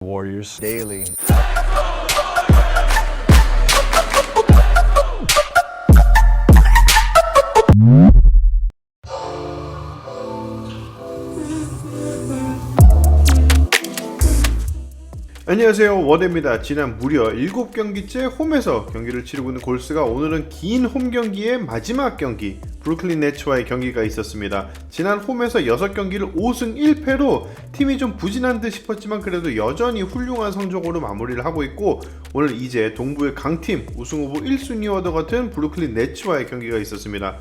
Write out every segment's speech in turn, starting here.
Warriors daily. 안녕하세요, 워드입니다. 지난 무려 7경기째 홈에서 경기를 치르고 있는 골스가 오늘은 긴 홈 경기의 마지막 경기 브루클린 네츠와의 경기가 있었습니다. 지난 홈에서 6경기를 5승 1패로 팀이 좀 부진한 듯 싶었지만 그래도 여전히 훌륭한 성적으로 마무리를 하고 있고, 오늘 이제 동부의 강팀 우승후보 1순위와도 같은 브루클린 네츠와의 경기가 있었습니다.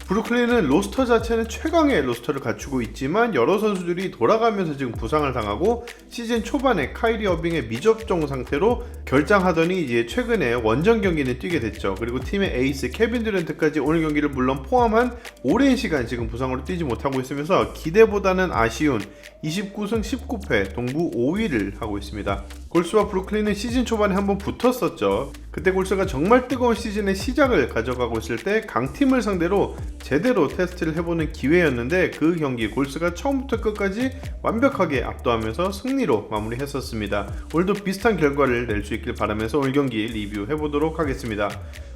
브루클린은 로스터 자체는 최강의 로스터를 갖추고 있지만 여러 선수들이 돌아가면서 지금 부상을 당하고 시즌 초반에 카이리 어빙의 미접종 상태로 결장하더니 이제 최근에 원정 경기는 뛰게 됐죠. 그리고 팀의 에이스 케빈 듀란트까지 오늘 경기를 물론 포함한 오랜 시간 지금 부상으로 뛰지 못하고 있으면서 기대보다는 아쉬운 29승 19패 동부 5위를 하고 있습니다. 골스와 브루클린은 시즌 초반에 한번 붙었었죠. 그때 골스가 정말 뜨거운 시즌의 시작을 가져가고 있을 때 강팀을 상대로 제대로 테스트를 해보는 기회였는데 그 경기 골스가 처음부터 끝까지 완벽하게 압도하면서 승리로 마무리했었습니다. 오늘도 비슷한 결과를 낼 수 있길 바라면서 오늘 경기 리뷰해보도록 하겠습니다.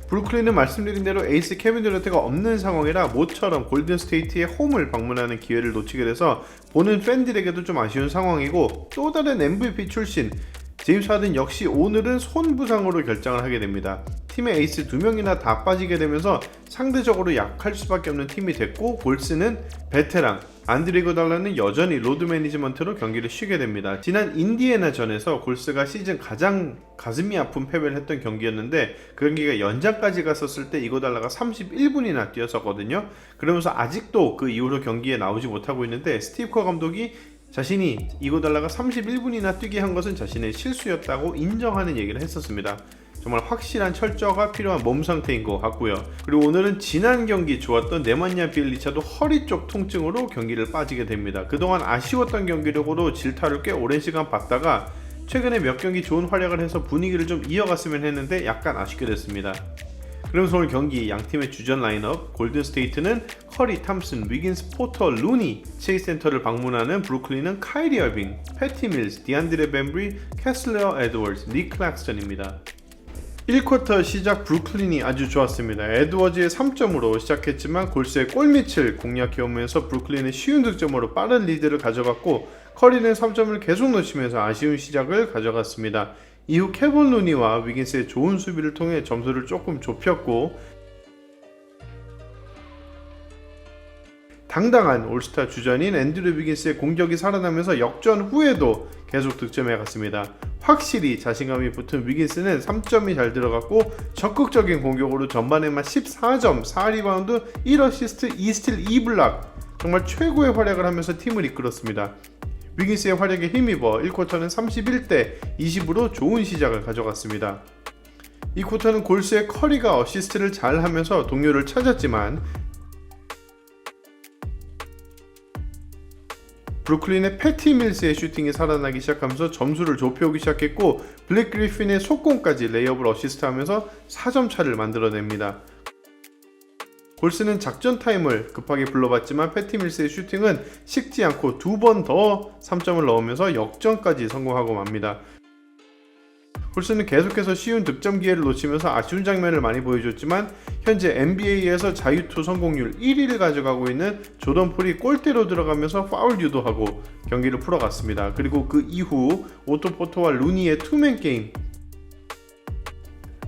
브루클린은 말씀드린 대로 에이스 케빈 듀란트가 없는 상황이라 모처럼 골든스테이트의 홈을 방문하는 기회를 놓치게 돼서 보는 팬들에게도 좀 아쉬운 상황이고, 또 다른 MVP 출신 제임스 하든 역시 오늘은 손 부상으로 결장을 하게 됩니다. 팀의 에이스 2명이나 다 빠지게 되면서 상대적으로 약할 수밖에 없는 팀이 됐고, 골스는 베테랑 안드레 이고달라는 여전히 로드 매니지먼트로 경기를 쉬게 됩니다. 지난 인디애나전에서 골스가 시즌 가장 가슴이 아픈 패배를 했던 경기였는데 그 경기가 연장까지 갔었을 때 이고달라가 31분이나 뛰었었거든요. 그러면서 아직도 그 이후로 경기에 나오지 못하고 있는데 스티브 커 감독이 자신이 이고달라가 31분이나 뛰게 한 것은 자신의 실수였다고 인정하는 얘기를 했었습니다. 정말 확실한 철저가 필요한 몸 상태인 것 같고요. 그리고 오늘은 지난 경기 좋았던 네마냐 비엘리차도 허리 쪽 통증으로 경기를 빠지게 됩니다. 그동안 아쉬웠던 경기력으로 질타를 꽤 오랜 시간 받다가 최근에 몇 경기 좋은 활약을 해서 분위기를 좀 이어갔으면 했는데 약간 아쉽게 됐습니다. 그러면서 오늘 경기 양팀의 주전 라인업, 골든스테이트는 커리, 탐슨, 위긴스, 포터, 루니, 체이스 센터를 방문하는 브루클린은 카이리 어빙, 패티 밀스, 디안드레 벤브리, 캐슬러 에드워즈, 닉 클락스턴입니다. 1쿼터 시작 브루클린이 아주 좋았습니다. 에드워즈의 3점으로 시작했지만 골스의 골밑을 공략해오면서 브루클린은 쉬운 득점으로 빠른 리드를 가져갔고, 커리는 3점을 계속 놓치면서 아쉬운 시작을 가져갔습니다. 이후 케본 루니와 위긴스의 좋은 수비를 통해 점수를 조금 좁혔고, 당당한 올스타 주전인 앤드류 위긴스의 공격이 살아나면서 역전 후에도 계속 득점해갔습니다. 확실히 자신감이 붙은 위긴스는 3점이 잘 들어갔고 적극적인 공격으로 전반에만 14점, 4리바운드, 1어시스트, 2스틸, 2블락, 정말 최고의 활약을 하면서 팀을 이끌었습니다. 위긴스의 활약에 힘입어 1쿼터는 31대 20으로 좋은 시작을 가져갔습니다. 이 쿼터는 골스의 커리가 어시스트를 잘 하면서 동료를 찾았지만 브루클린의 패티 밀스의 슈팅이 살아나기 시작하면서 점수를 좁혀오기 시작했고, 블랙 그리핀의 속공까지 레이업을 어시스트하면서 4점 차를 만들어냅니다. 골스는 작전 타임을 급하게 불러봤지만 패티 밀스의 슈팅은 식지 않고 2번 더 3점을 넣으면서 역전까지 성공하고 맙니다. 골스는 계속해서 쉬운 득점 기회를 놓치면서 아쉬운 장면을 많이 보여줬지만 현재 NBA에서 자유투 성공률 1위를 가져가고 있는 조던 폴이 골대로 들어가면서 파울 유도하고 경기를 풀어갔습니다. 그리고 그 이후 오토 포토와 루니의 투맨 게임,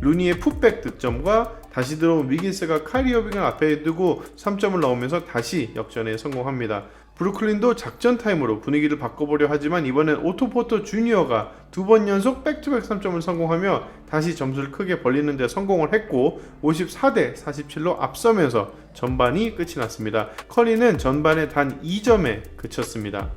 루니의 풋백 득점과 다시 들어온 위긴스가 카이리 어빙을 앞에 두고 3점을 넣으면서 다시 역전에 성공합니다. 브루클린도 작전 타임으로 분위기를 바꿔보려 하지만 이번엔 오토 포터 주니어가 2번 연속 백투백 3점을 성공하며 다시 점수를 크게 벌리는 데 성공을 했고 54대 47로 앞서면서 전반이 끝이 났습니다. 커리는 전반에 단 2점에 그쳤습니다.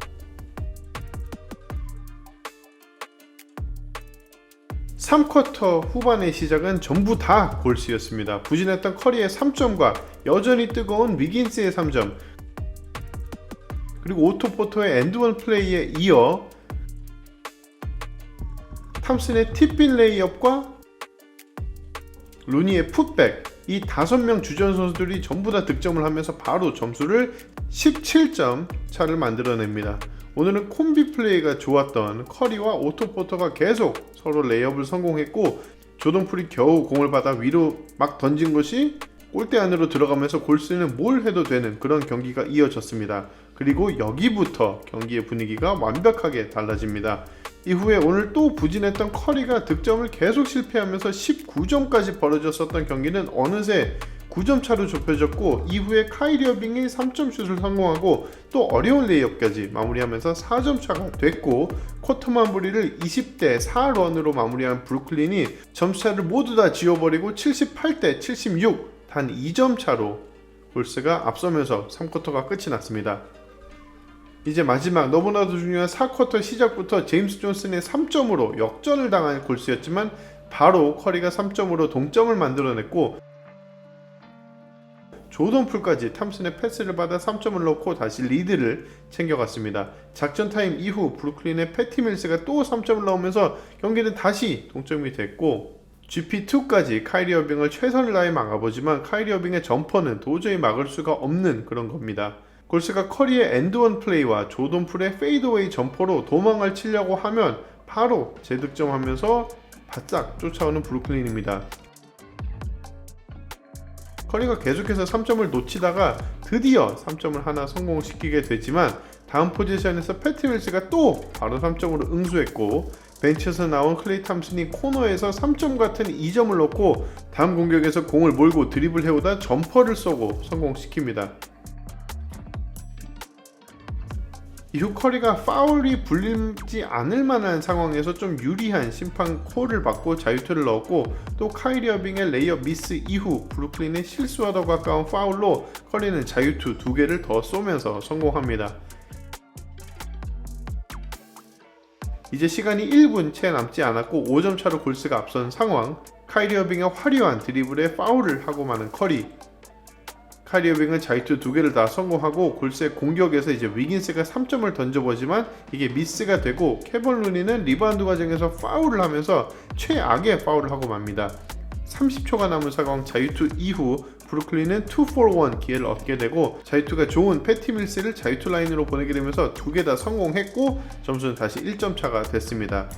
3쿼터 후반의 시작은 전부 다 골스였습니다. 부진했던 커리의 3점과 여전히 뜨거운 위긴스의 3점, 그리고 오토 포토의 엔드원 플레이에 이어 탐슨의 팁빈 레이업과 루니의 풋백, 이 5명 주전 선수들이 전부 다 득점을 하면서 바로 점수를 17점 차를 만들어냅니다. 오늘은 콤비 플레이가 좋았던 커리와 오토 포터가 계속 서로 레이업을 성공했고 조던 풀이 겨우 공을 받아 위로 막 던진 것이 골대 안으로 들어가면서 골스는 뭘 해도 되는 그런 경기가 이어졌습니다. 그리고 여기부터 경기의 분위기가 완벽하게 달라집니다. 이후에 오늘 또 부진했던 커리가 득점을 계속 실패하면서 19점까지 벌어졌었던 경기는 어느새 9점 차로 좁혀졌고, 이후에 카이리 어빙이 3점 슛을 성공하고 또 어려운 레이업까지 마무리하면서 4점 차가 됐고, 쿼터 마무리를 20대 4런으로 마무리한 브루클린이 점수차를 모두 다 지워버리고 78대 76, 단 2점 차로 골스가 앞서면서 3쿼터가 끝이 났습니다. 이제 마지막 너무나도 중요한 4쿼터 시작부터 제임스 존슨의 3점으로 역전을 당한 골스였지만 바로 커리가 3점으로 동점을 만들어냈고, 조던 풀까지 탐슨의 패스를 받아 3점을 넣고 다시 리드를 챙겨갔습니다. 작전 타임 이후 브루클린의 패티 밀스가 또 3점을 넣으면서 경기는 다시 동점이 됐고, GP2까지 카이리 어빙을 최선을 다해 막아보지만 카이리 어빙의 점퍼는 도저히 막을 수가 없는 그런 겁니다. 골스가 커리의 엔드원 플레이와 조던 풀의 페이드웨이 점퍼로 도망을 치려고 하면 바로 재득점하면서 바싹 쫓아오는 브루클린입니다. 커리가 계속해서 3점을 놓치다가 드디어 3점을 하나 성공시키게 됐지만 다음 포지션에서 패티 밀스가 또 바로 3점으로 응수했고, 벤치에서 나온 클레이 탐슨이 코너에서 3점 같은 2점을 넣고 다음 공격에서 공을 몰고 드리블 해오다 점퍼를 쏘고 성공시킵니다. 이후 커리가 파울이 불리지 않을 만한 상황에서 좀 유리한 심판 콜을 받고 자유투를 넣었고, 또 카이리 어빙의 레이업 미스 이후 브루클린의 실수와 더 가까운 파울로 커리는 자유투 2개를 더 쏘면서 성공합니다. 이제 시간이 1분 채 남지 않았고 5점 차로 골스가 앞선 상황. 카이리 어빙의 화려한 드리블에 파울을 하고 마는 커리. 카이리 어빙은 자유투 2개를 다 성공하고 골스의 공격에서 이제 위긴스가 3점을 던져보지만 이게 미스가 되고, 케번 루니는 리바운드 과정에서 파울을 하면서 최악의 파울을 하고 맙니다. 30초가 남은 상황 자유투 이후 브루클린은 2-for-1 기회를 얻게 되고, 자유투가 좋은 패티 밀스를 자유투 라인으로 보내게 되면서 2개 다 성공했고 점수는 다시 1점 차가 됐습니다.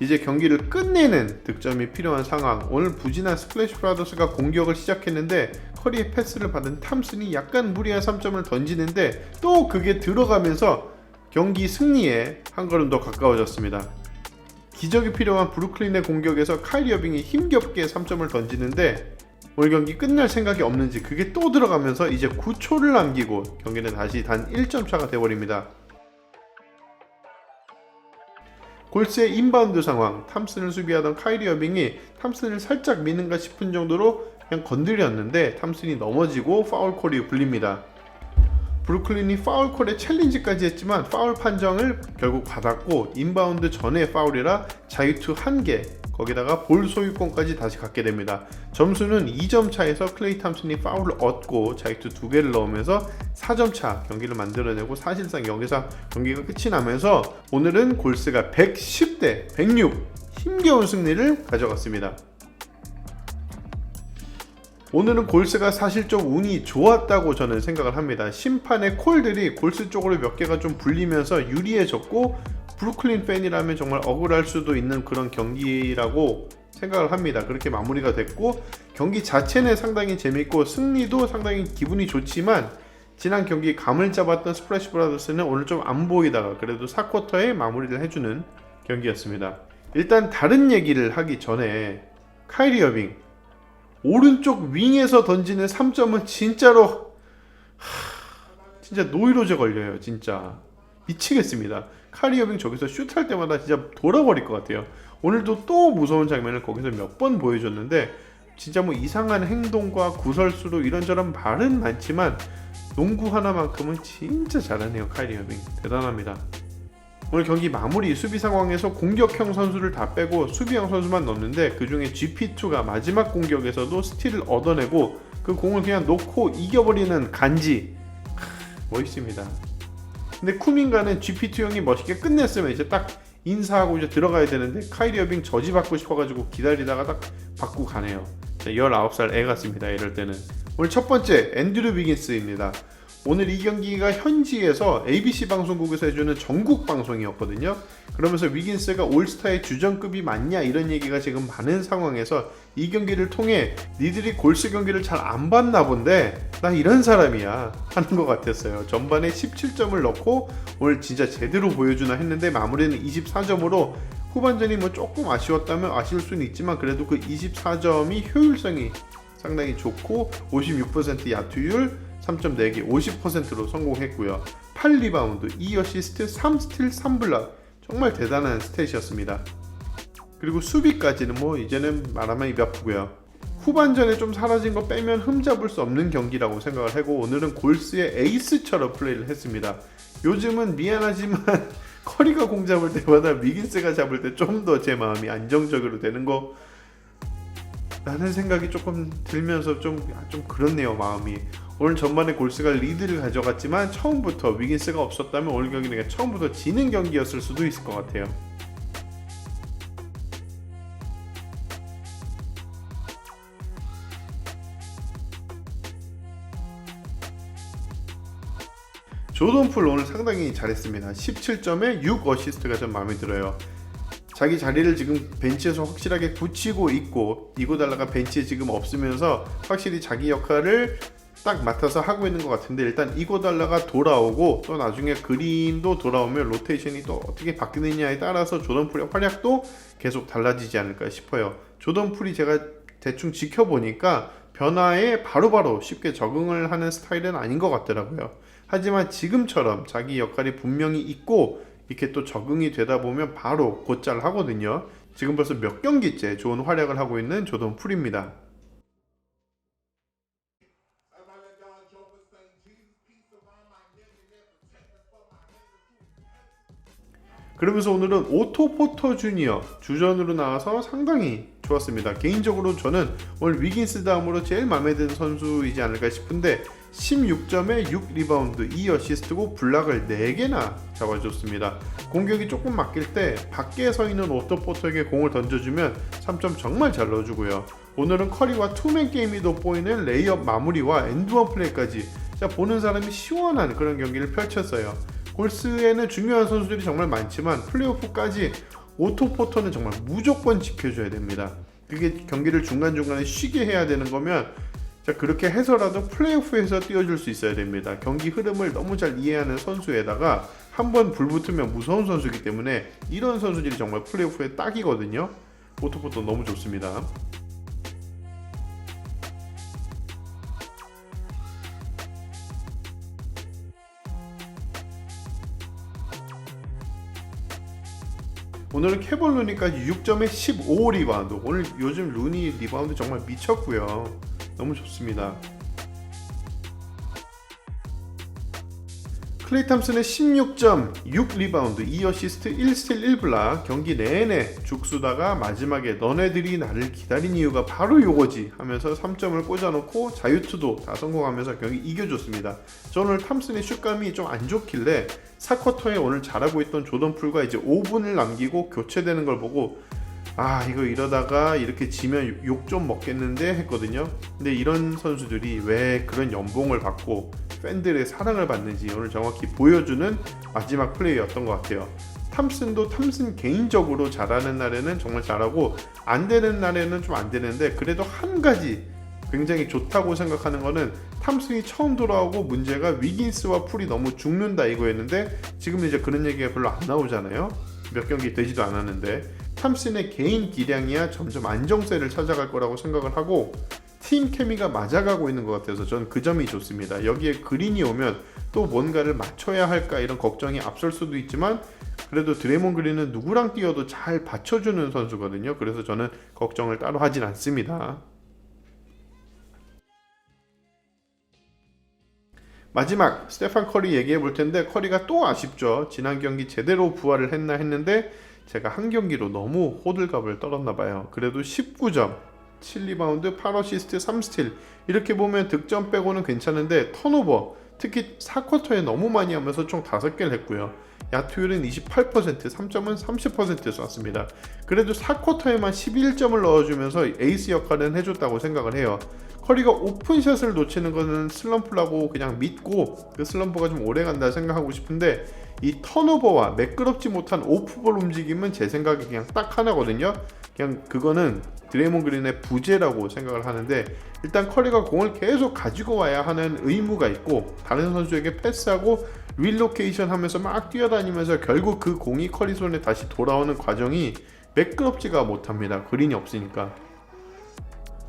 이제 경기를 끝내는 득점이 필요한 상황. 오늘 부진한 스플래시 브라더스가 공격을 시작했는데 커리의 패스를 받은 탐슨이 약간 무리한 3점을 던지는데 또 그게 들어가면서 경기 승리에 한 걸음 더 가까워졌습니다. 기적이 필요한 브루클린의 공격에서 카이리 어빙이 힘겹게 3점을 던지는데 오늘 경기 끝날 생각이 없는지 그게 또 들어가면서 이제 9초를 남기고 경기는 다시 단 1점 차가 되어버립니다. 골스의 인바운드 상황, 탐슨을 수비하던 카이리 어빙이 탐슨을 살짝 미는가 싶은 정도로 그냥 건드렸는데 탐슨이 넘어지고 파울콜이 불립니다. 브루클린이 파울콜에 챌린지까지 했지만 파울 판정을 결국 받았고, 인바운드 전에 파울이라 자유투 1개, 거기다가 볼 소유권까지 다시 갖게 됩니다. 점수는 2점 차에서 클레이 탐슨이 파울을 얻고 자유투 2개를 넣으면서 4점 차 경기를 만들어내고, 사실상 여기서 경기가 끝이 나면서 오늘은 골스가 110대 106 힘겨운 승리를 가져갔습니다. 오늘은 골스가 사실 좀 운이 좋았다고 저는 생각을 합니다. 심판의 콜들이 골스 쪽으로 몇 개가 좀 불리면서 유리해졌고, 브루클린 팬이라면 정말 억울할 수도 있는 그런 경기라고 생각을 합니다. 그렇게 마무리가 됐고, 경기 자체는 상당히 재밌고 승리도 상당히 기분이 좋지만, 지난 경기 감을 잡았던 스플래시 브라더스는 오늘 좀 안 보이다가 그래도 4쿼터에 마무리를 해주는 경기였습니다. 일단 다른 얘기를 하기 전에 카이리 어빙 오른쪽 윙에서 던지는 3점은 진짜로 진짜 노이로제 걸려요. 진짜 미치겠습니다. 카이리 어빙 저기서 슛할 때마다 진짜 돌아버릴 것 같아요. 오늘도 또 무서운 장면을 거기서 몇 번 보여줬는데, 진짜 뭐 이상한 행동과 구설수로 이런저런 말은 많지만 농구 하나만큼은 진짜 잘하네요. 카이리 어빙 대단합니다. 오늘 경기 마무리 수비 상황에서 공격형 선수를 다 빼고 수비형 선수만 넣는데, 그 중에 GP2가 마지막 공격에서도 스틸을 얻어내고 그 공을 그냥 놓고 이겨버리는 간지 멋있습니다. 근데 쿠민가는 GP2 형이 멋있게 끝냈으면 이제 딱 인사하고 이제 들어가야 되는데 카이리 어빙 저지받고 싶어가지고 기다리다가 딱 받고 가네요. 19살 애 같습니다. 이럴 때는. 오늘 첫 번째 앤드류 비긴스입니다. 오늘 이 경기가 현지에서 ABC 방송국에서 해주는 전국 방송이었거든요. 그러면서 위긴스가 올스타의 주전급이 맞냐 이런 얘기가 지금 많은 상황에서 이 경기를 통해 니들이 골스 경기를 잘 안 봤나 본데 나 이런 사람이야 하는 것 같았어요. 전반에 17점을 넣고 오늘 진짜 제대로 보여주나 했는데 마무리는 24점으로 후반전이 뭐 조금 아쉬웠다면 아쉬울 수는 있지만 그래도 그 24점이 효율성이 상당히 좋고 56% 야투율 3.4개 50%로 성공했고요. 8리바운드, 2어시스트, 3스틸, 3블락 정말 대단한 스탯이었습니다. 그리고 수비까지는 뭐 이제는 말하면 입 아프고요. 후반전에 좀 사라진 거 빼면 흠잡을 수 없는 경기라고 생각을 하고 오늘은 골스의 에이스처럼 플레이를 했습니다. 요즘은 미안하지만 커리가 공 잡을 때마다 위긴스가 잡을 때 좀 더 제 마음이 안정적으로 되는 거 라는 생각이 조금 들면서 좀 그렇네요 마음이. 오늘 전반에 골스가 리드를 가져갔지만 처음부터 위긴스가 없었다면 오늘 경기는 처음부터 지는 경기였을 수도 있을 것 같아요. 조던 풀 오늘 상당히 잘했습니다. 17점에 6어시스트가 좀 마음에 들어요. 자기 자리를 지금 벤치에서 확실하게 굳히고 있고 이고달라가 벤치에 지금 없으면서 확실히 자기 역할을 딱 맡아서 하고 있는 것 같은데 일단 이고달라가 돌아오고 또 나중에 그린도 돌아오면 로테이션이 또 어떻게 바뀌느냐에 따라서 조던 풀의 활약도 계속 달라지지 않을까 싶어요. 조던 풀이 제가 대충 지켜보니까 변화에 바로바로 쉽게 적응을 하는 스타일은 아닌 것 같더라고요. 하지만 지금처럼 자기 역할이 분명히 있고 이렇게 또 적응이 되다 보면 바로 곧잘 하거든요. 지금 벌써 몇 경기째 좋은 활약을 하고 있는 조던 풀입니다. 그러면서 오늘은 오토 포터 주니어 주전으로 나와서 상당히 좋았습니다. 개인적으로 저는 오늘 위긴스 다음으로 제일 마음에 드는 선수이지 않을까 싶은데 16점에 6리바운드 2어시스트고 블락을 4개나 잡아줬습니다. 공격이 조금 막힐 때 밖에 서 있는 오토 포터에게 공을 던져주면 3점 정말 잘 넣어주고요. 오늘은 커리와 투맨 게임이 돋보이는 레이업 마무리와 엔드원 플레이까지 보는 사람이 시원한 그런 경기를 펼쳤어요. 골스에는 중요한 선수들이 정말 많지만 플레이오프까지 오토 포터는 정말 무조건 지켜줘야 됩니다. 그게 경기를 중간중간에 쉬게 해야 되는 거면 그렇게 해서라도 플레이오프에서 띄워줄 수 있어야 됩니다. 경기 흐름을 너무 잘 이해하는 선수에다가 한번 불붙으면 무서운 선수이기 때문에 이런 선수들이 정말 플레이오프에 딱이거든요. 오토 포터 너무 좋습니다. 오늘은 케본 루니까지 6점에 15리바운드. 오늘 요즘 루니 리바운드 정말 미쳤고요. 너무 좋습니다. 클레이 탐슨의 16점, 6리바운드, 2어시스트, 1스틸, 1블락. 경기 내내 죽수다가 마지막에 너네들이 나를 기다린 이유가 바로 요거지 하면서 3점을 꽂아놓고 자유투도 다 성공하면서 경기 이겨줬습니다. 저 오늘 탐슨의 슛감이 좀 안 좋길래 4쿼터에 오늘 잘하고 있던 조던 풀과 이제 5분을 남기고 교체되는 걸 보고 이거 이러다가 이렇게 지면 욕 좀 먹겠는데 했거든요. 근데 이런 선수들이 왜 그런 연봉을 받고 팬들의 사랑을 받는지 오늘 정확히 보여주는 마지막 플레이였던 것 같아요. 탐슨도 탐슨 개인적으로 잘하는 날에는 정말 잘하고 안 되는 날에는 좀 안 되는데 그래도 한 가지 굉장히 좋다고 생각하는 거는 탐슨이 처음 돌아오고 문제가 위긴스와 풀이 너무 죽는다 이거였는데 지금 이제 그런 얘기가 별로 안 나오잖아요. 몇 경기 되지도 않았는데 탐슨의 개인 기량이야 점점 안정세를 찾아갈 거라고 생각을 하고 팀 케미가 맞아가고 있는 것 같아서 저는 그 점이 좋습니다. 여기에 그린이 오면 또 뭔가를 맞춰야 할까 이런 걱정이 앞설 수도 있지만 그래도 드레이몬 그린은 누구랑 뛰어도 잘 받쳐주는 선수거든요. 그래서 저는 걱정을 따로 하진 않습니다. 마지막 스테판 커리 얘기해 볼 텐데 커리가 또 아쉽죠. 지난 경기 제대로 부활을 했나 했는데 제가 한 경기로 너무 호들갑을 떨었나 봐요. 그래도 19점 7리바운드 8어시스트 3스틸 이렇게 보면 득점 빼고는 괜찮은데 턴오버 특히 4쿼터에 너무 많이 하면서 총 5개를 했고요. 야투율은 28%, 3점은 30% 쐈습니다. 그래도 4쿼터에만 11점을 넣어주면서 에이스 역할은 해줬다고 생각을 해요. 커리가 오픈샷을 놓치는 것은 슬럼프라고 그냥 믿고 그 슬럼프가 좀 오래 간다 생각하고 싶은데, 이 턴오버와 매끄럽지 못한 오프볼 움직임은 제 생각에 그냥 딱 하나거든요. 그냥 그거는 드레이몬 그린의 부재라고 생각을 하는데, 일단 커리가 공을 계속 가지고 와야 하는 의무가 있고, 다른 선수에게 패스하고 릴로케이션 하면서 막 뛰어다니면서 결국 그 공이 커리 손에 다시 돌아오는 과정이 매끄럽지가 못합니다. 그린이 없으니까.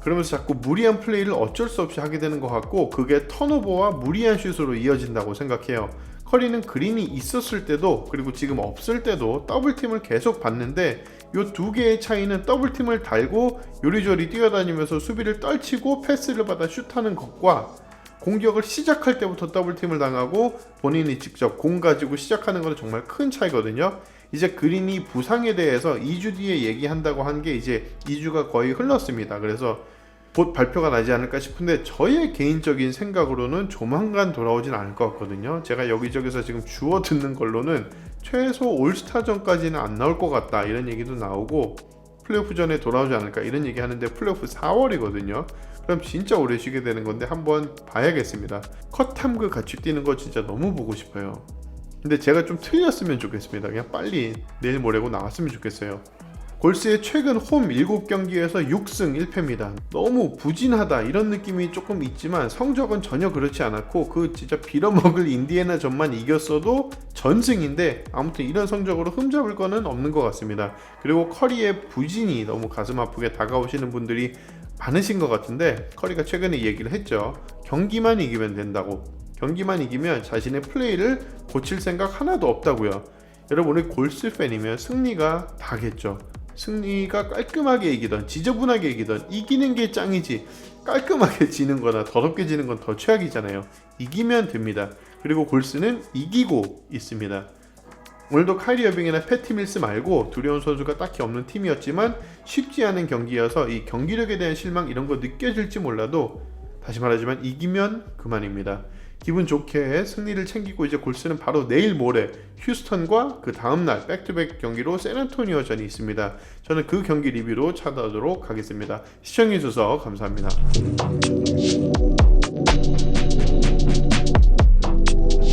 그러면서 자꾸 무리한 플레이를 어쩔 수 없이 하게 되는 것 같고, 그게 턴오버와 무리한 슛으로 이어진다고 생각해요. 커리는 그린이 있었을 때도 그리고 지금 없을 때도 더블팀을 계속 받는데, 이 두 개의 차이는 더블팀을 달고 요리조리 뛰어다니면서 수비를 떨치고 패스를 받아 슛하는 것과 공격을 시작할 때부터 더블팀을 당하고 본인이 직접 공 가지고 시작하는 것은 정말 큰 차이거든요. 이제 그린이 부상에 대해서 2주 뒤에 얘기한다고 한 게 이제 2주가 거의 흘렀습니다. 그래서 곧 발표가 나지 않을까 싶은데, 저의 개인적인 생각으로는 조만간 돌아오진 않을 것 같거든요. 제가 여기저기서 지금 주워 듣는 걸로는 최소 올스타전까지는 안 나올 것 같다 이런 얘기도 나오고, 플레이오프 전에 돌아오지 않을까 이런 얘기 하는데 플레이오프 4월이거든요. 그럼 진짜 오래 쉬게 되는 건데 한번 봐야겠습니다. 컷탐그 같이 뛰는 거 진짜 너무 보고 싶어요. 근데 제가 좀 틀렸으면 좋겠습니다. 그냥 빨리 내일 모레고 나왔으면 좋겠어요. 골스의 최근 홈 7경기에서 6승 1패입니다. 너무 부진하다 이런 느낌이 조금 있지만 성적은 전혀 그렇지 않았고, 그 진짜 빌어먹을 인디애나전만 이겼어도 전승인데 아무튼 이런 성적으로 흠잡을 거는 없는 것 같습니다. 그리고 커리의 부진이 너무 가슴 아프게 다가오시는 분들이 많으신 것 같은데, 커리가 최근에 얘기를 했죠. 경기만 이기면 된다고. 경기만 이기면 자신의 플레이를 고칠 생각 하나도 없다고요. 여러분, 우리 골스 팬이면 승리가 다겠죠. 승리가 깔끔하게 이기던 지저분하게 이기던 이기는 게 짱이지, 깔끔하게 지는 거나 더럽게 지는 건 더 최악이잖아요. 이기면 됩니다. 그리고 골스는 이기고 있습니다. 오늘도 카이리 어빙이나 패티 밀스 말고 두려운 선수가 딱히 없는 팀이었지만 쉽지 않은 경기여서 이 경기력에 대한 실망 이런 거 느껴질지 몰라도, 다시 말하지만 이기면 그만입니다. 기분 좋게 승리를 챙기고 이제 골스는 바로 내일 모레 휴스턴과 그 다음날 백투백 경기로 샌안토니오전이 있습니다. 저는 그 경기 리뷰로 찾아오도록 하겠습니다. 시청해주셔서 감사합니다.